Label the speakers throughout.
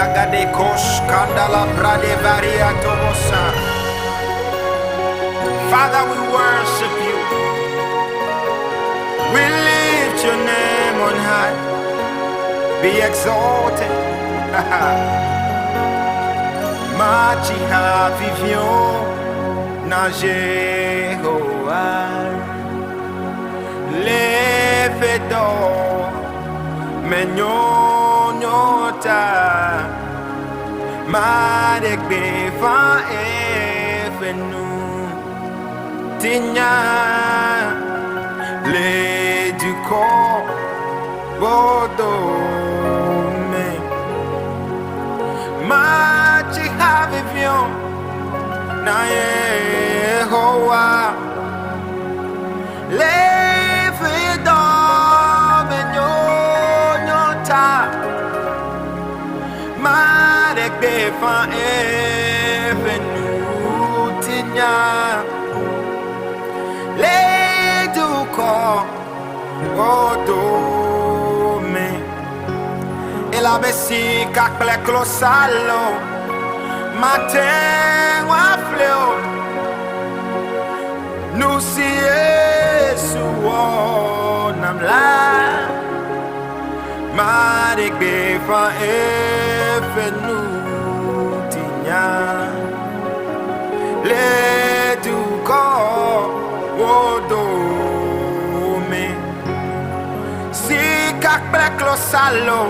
Speaker 1: Yagade kosh kandala brade varia tobosa. Father, we worship you. We lift your name on high. Be exalted. Machi havivion na Jehovah. Levedor menyonyota. Madekbe fa efenu tinya le du corps bodo me machi havivion na Yehovah le fido menyonyota Madekbe fa efenu tinya le du corps me e la bessi kakle klosalo matin wa fleo nous si Yesu nam la Madekbe fa efenu tinya le du corps me si kakble klosalo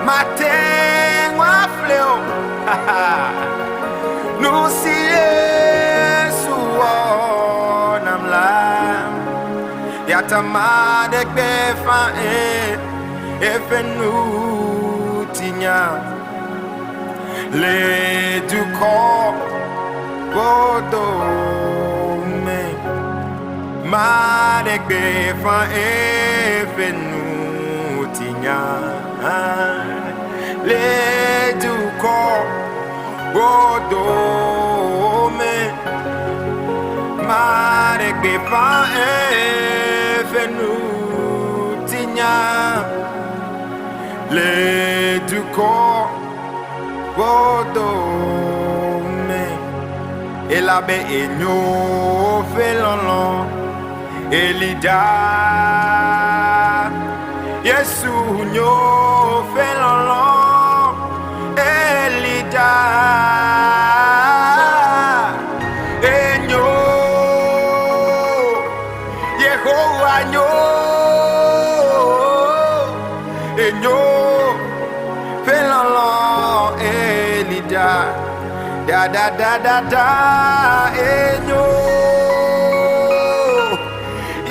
Speaker 1: matin wa fleo nous si Yesu nam la yata Madekbe fa efenu tinya le du corps me Madekbe fa efenu tinya le du corps me Madekbe fa efenu tinya le du corps me et la be enyo felon elida Yesu nyo felon elida enyo Yehovah nyo enyo felon elida da da da da da enyo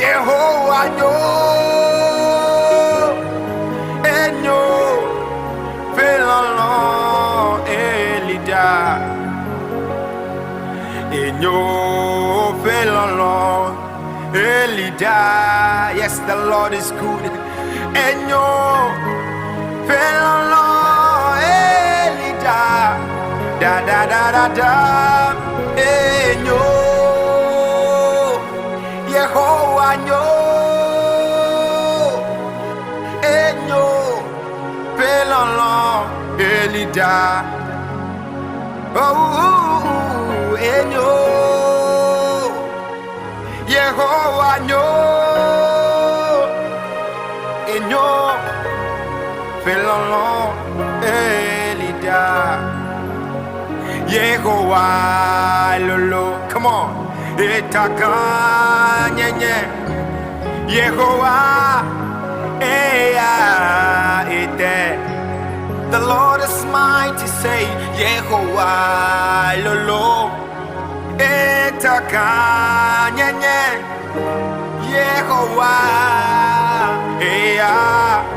Speaker 1: Yehovah nyo enyo felon elida enyo felon elida. Yes, the Lord is good. Enyo felon elida da da da da da enyo Yehovah nyo enyo felon elida oh enyo Yehovah nyo enyo felon elida Yehovah lolo, come on. Etakanye Yehovah ete. The Lord is mighty, say Yehovah lolo. Etakanye Yehovah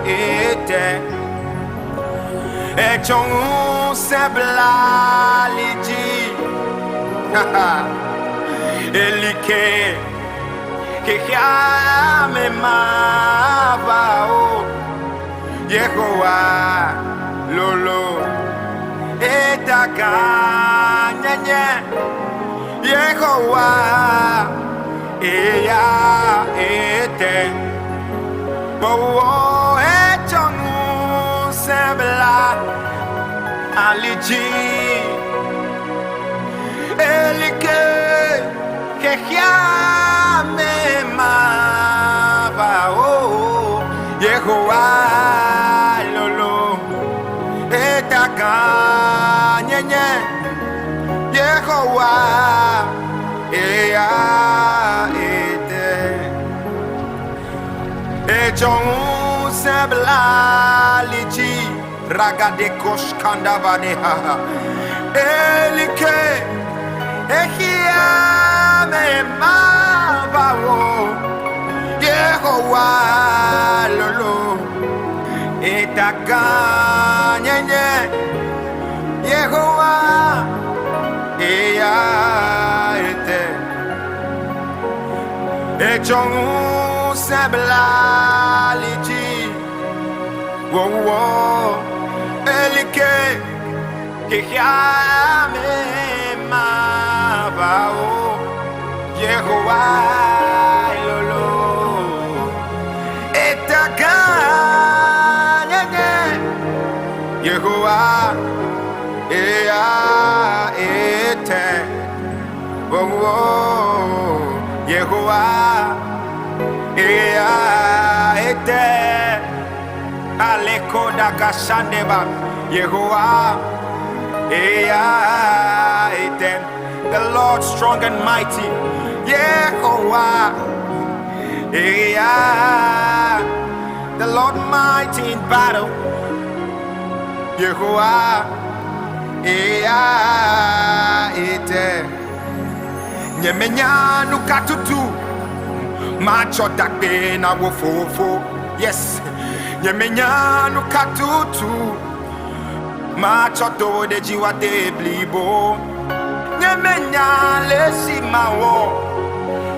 Speaker 1: ete. Echon sebla liji elike que me mavao Yehovah lolo etaganya Yehovah ete bo echon sebla Aliji Elike Kehiame Mava oh Yehovah Lolo Etaka Nyenye Yehovah Ea Ete Echon Sebla Liji Ragade Koshkanda Vaneha Elike Ehiame Mavao Yehovah Lolo Etakanye Yehovah Ea Ete Echon Sebla Liji Wo Elike Kehiame Mavao Yehovah Lolo Etaganye Yehovah Ea Ete Yehovah Ea Ete Aleko da Kashandeba Yehovah Ea Ete the Lord strong and mighty Yehovah Ea the Lord mighty in battle Yehovah Ea Ete Nyemenya nukatutu Macho dakbe na wofofo yes Nyemenya nukatutu Macho to de jiwa de blibo Nyemenya lesi mawo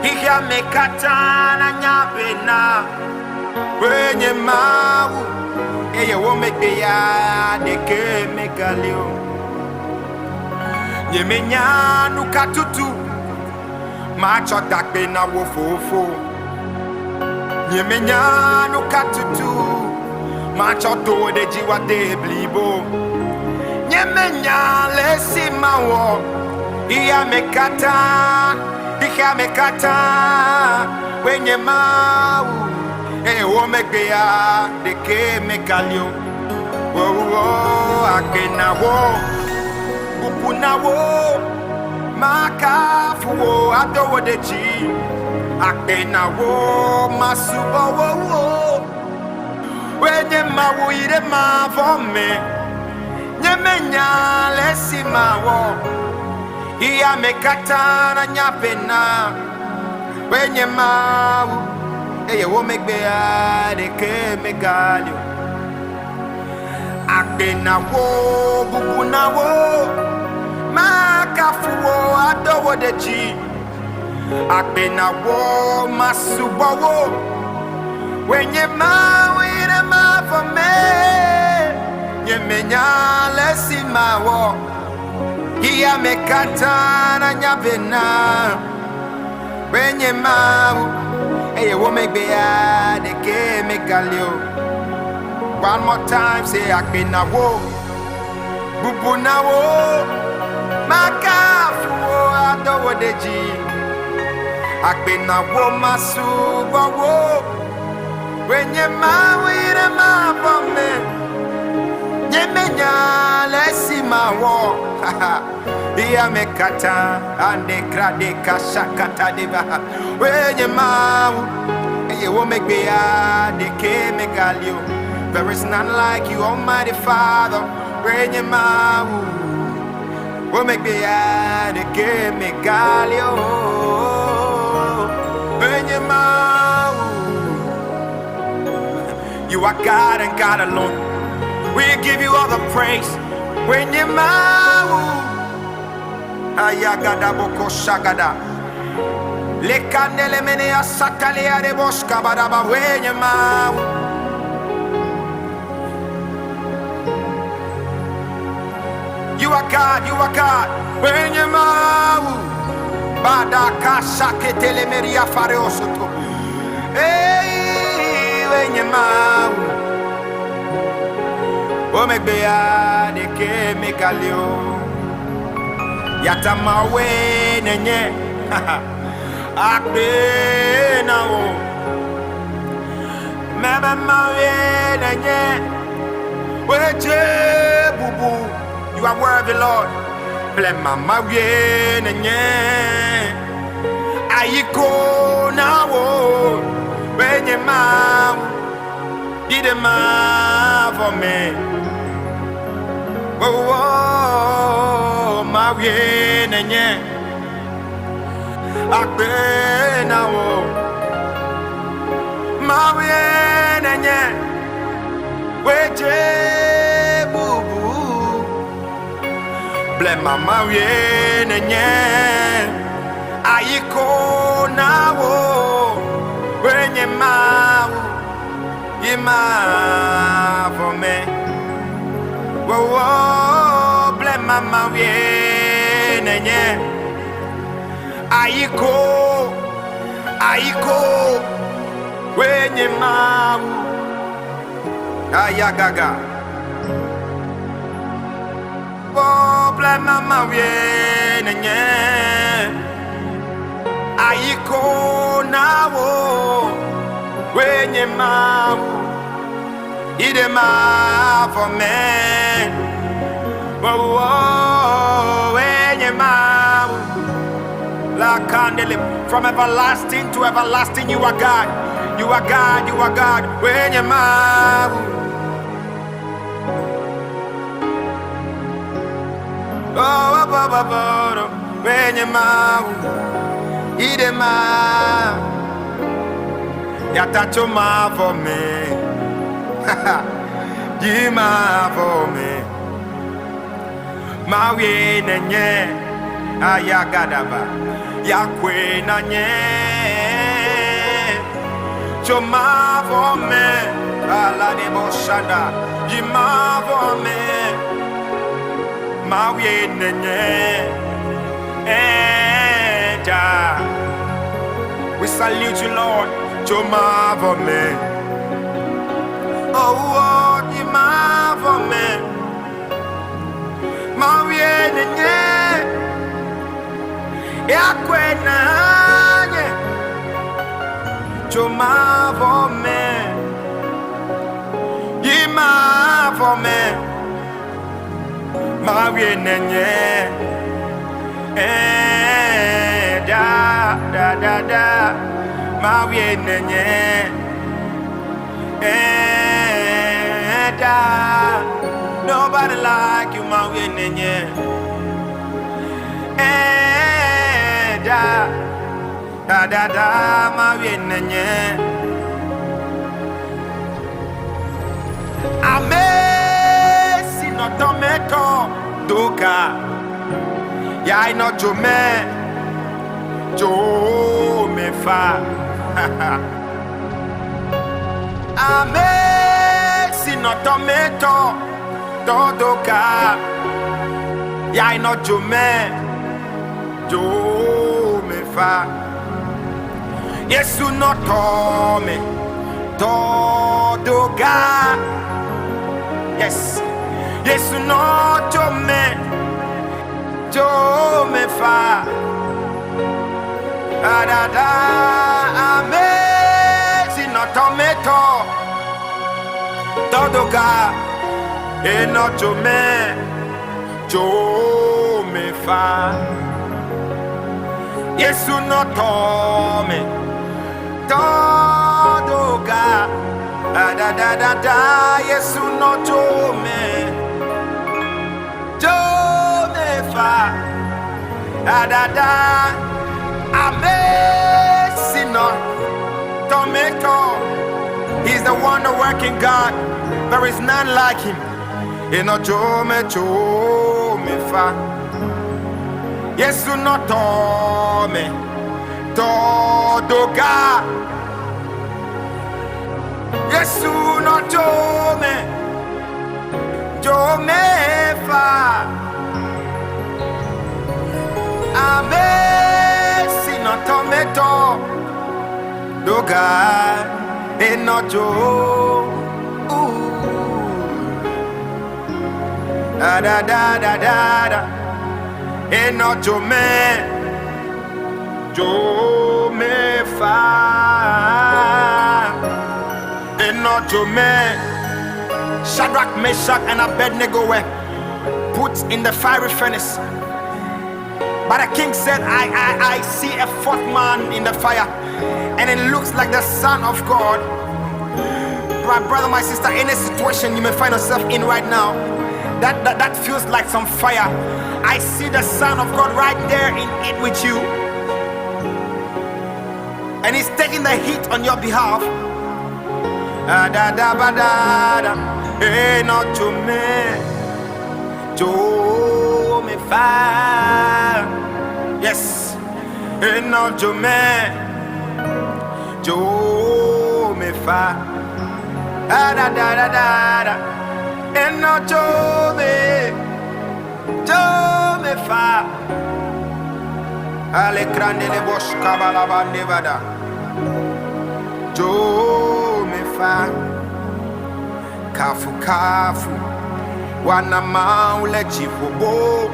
Speaker 1: Hihya mekata na nyabena Wenye mawu Eye wo mekbe ya deke megalio Nyemenya nukatutu Macho dakbe na wofofo Nyemenya nukatutu Macho to de jiwa de blibo Nyemenya lesi mawo Iya mekata Wenye mawu wo mekbe ya deke megalio Akena wo Upuna wo Makafu adowo deji Akena wo Masubo wo Wenye mawu ire mavome Nyemenya lesi mawo Iya mekata na nyapena Wenye mawu Eye wo mekbe ya deke megalio Akena wo Bubuna wo Makafu wo adowo deji Akena wo Masubo wo Wenye mawu ire mavome Nyemenya lesi mawo Iya mekata na nyabena Wenye mawu Eye wo mekbe ya deke megalio One more time say akena wo Bubuna wo Makafu wo adowo deji Akena wo Masubo wo Wenye mawu ire mavome Nyemenya lesi mawo Iya mekata ande krade kashakata deba Wenye mawu Eye wo mekbe ya deke megalio There is none like you Almighty Father Wenye mawu Wo mekbe ya deke megalio Wenye mawu You are God and God alone We give you all the praise When you mawu Ayagada boko shagada Lekandele mene ya sakale ya reboshka badaba When you mawu You are God When you mawu Badaka shaketele meria fareosoto Hey when you mawu O me bea de ke me kalio. Yata mawe nenye. Akbe na o. Mama mawe nenye. Weje bubu. You are worthy, Lord. Bless mama we nenye. Ayiko na o. Wenye ma. Did a man for me. Oh, my way, and yet I've been now. My way, and yet wait, boo boo. Bless my way, and yet I go now. When you're my for me. Whoa, whoa, bless my way, nenye. Aiko, when you ma, ayagaga. Oh, bless my way, nenye. Aiko na wo, when you ma. Idema for me. Whoa, whoa, when you ma. La candle from everlasting to everlasting, you are God. You are God, you are God. When you ma. Oh, when you ma. Idema. Yatacho ma for me. Jima for me. Mawe nenye ayagadaba yakwe nanye. Choma for me. Ala de boshada. Jima for me. Mawe nenye. Eja. We salute you, Lord. Choma for me. Oh, you ma for me. Ma viene nye. Ya kwena nye. You ma for me. You ma for me. Ma viene nye. Da. Ma viene nye. Nobody like you, my winning, yeah. Da, my winning, yeah. Amesi no tomato, doka. Ya I know Jo me fa. Amesi no tomato. Dodoka, ya I know Jo me fa. Yesu no tome, Dodoka. Yes, Yesu no Jo me fa. Da, amazing no tomato, Dodoka. Et not Jo me fa. Yesu no tome, Dodoka. Da, Yesu no Jo me fa. Da, amazing no tomato. He's the wonder working God. There is none like him. Eno Jo me fa. Yesu no tome, Dodoka. Yesu no Jo me fa. Amesi no tomato, Doga. Eno Jo. da da da da da. Eno Jome fa. Eno Jome. Shadrach, Meshach, and Abednego were put in the fiery furnace. But the king said, I see a fourth man in the fire, and it looks like the Son of God. My brother, my sister, any situation you may find yourself in right now, that feels like some fire, I see the Son of God right there in it with you, and he's taking the heat on your behalf. Da da da da. Not to me, to me fire. Yes, not to me, to me fire. Da da da da da. And not to me fire. Ale grande le bosch kabalaba nevada. To me fire. Kafu kafu wana maule chifubo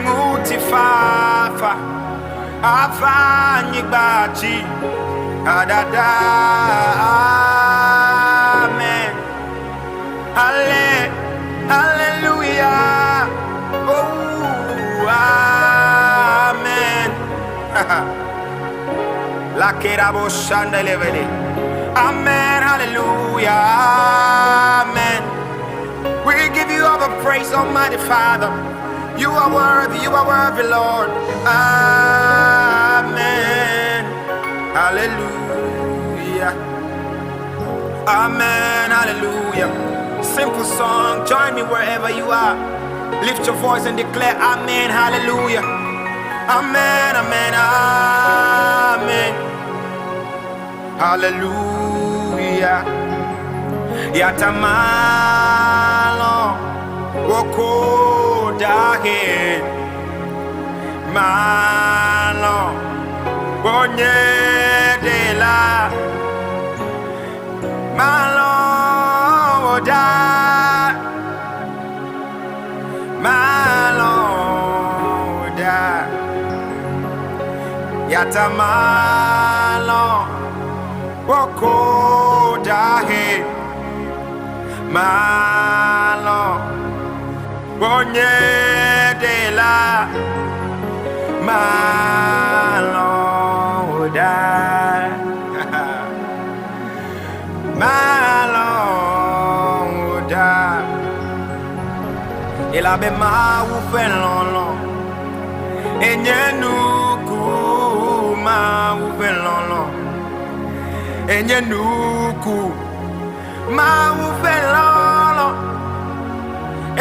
Speaker 1: nguti fafa afanyi bachi adada. Amen. Hallelujah. Oh, amen. La kerabo shanda levele. Amen, hallelujah, amen. We give you all the praise, Almighty Father. You are worthy, Lord. Amen, hallelujah. Amen, hallelujah. Simple song, join me wherever you are. Lift your voice and declare, amen, hallelujah. Amen, amen, amen. Hallelujah. Yatamalo woko dahe malo bonye de la malo da malo da yatamalo woko dahe malo bonye de la malo da malo da elabe ma wu felolo enyenuku ma wu felolo enyenuku ma wu felolo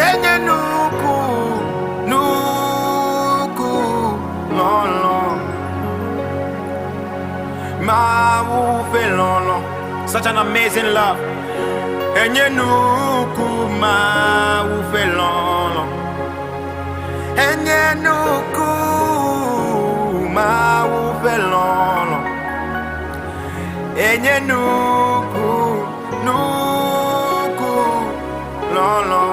Speaker 1: enyenuku nuku lolo ma wu felolo. Such an amazing love. Enyenuku ma wu felolo enyenuku ma wu felolo enyenuku nuku lolo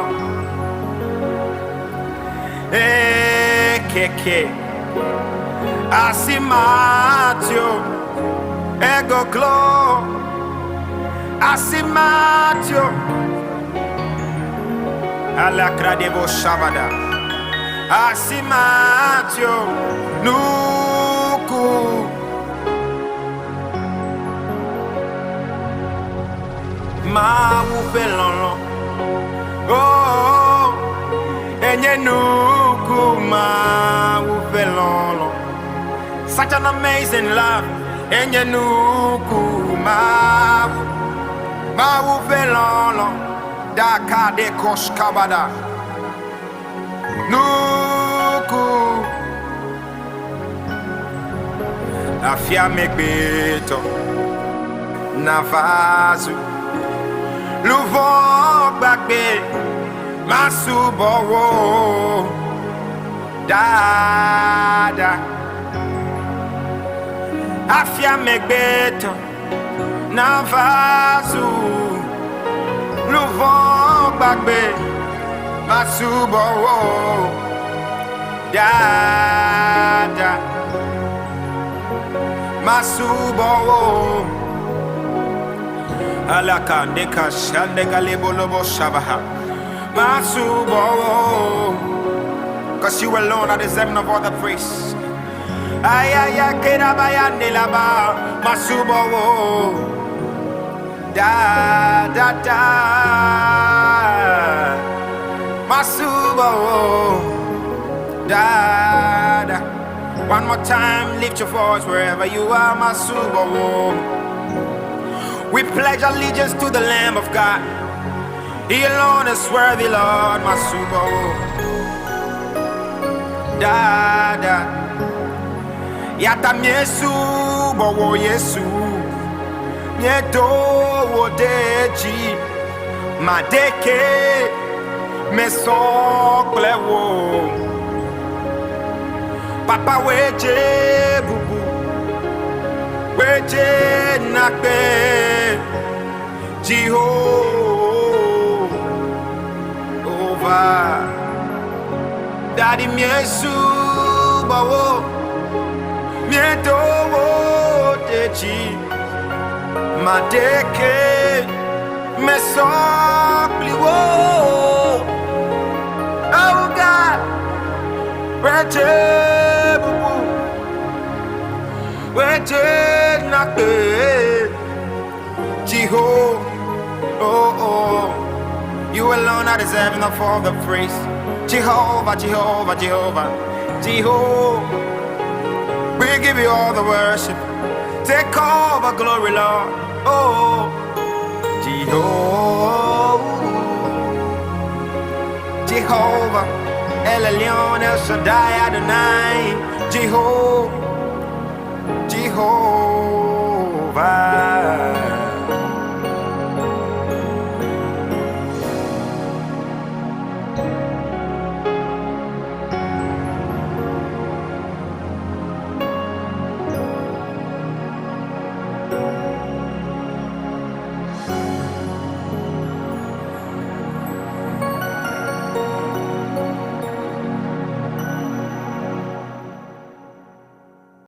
Speaker 1: keke asimatio ego glo asimatio alakradebo shabada asimatio nuku ma wu felolo oh enyenuku ma wu felolo. Such an amazing love. Enyenuku ma wu felolo daka de koskabada nuku afia megbeto navazu luvo gbagbe masubowo dada afia megbeto navazu Louvant bagbe Masubo Dada Masubo Alakande Kashande Galebolobo Shabaha Masubo. Cause you alone are deserving of all the praise. Ayaya Kerabayande Laba Masubo Da da da Masubo Da da. One more time, lift your voice wherever you are, Masubo. We pledge allegiance to the Lamb of God. He alone is worthy, Lord, Masubo Da da. Yata Yesu Bowo Yesu Miedo Wodeji Madeke Mesoklewo Papa Weje Bubu Weje Nakbe Jehovah Daddy Yesu Bowo Miedo Wodeji Madeke Mesopliwo. Oh God, Weje Bubu Weje Nakbe Jehovah. Oh, you alone are deserving of all the praise. Jehovah, Jehovah, Jehovah, Jehovah. We give you all the worship. Take all the glory, Lord. Oh, Jehovah, Jehovah, El Elyon, El Shaddai, Adonai, Jehovah, Jehovah.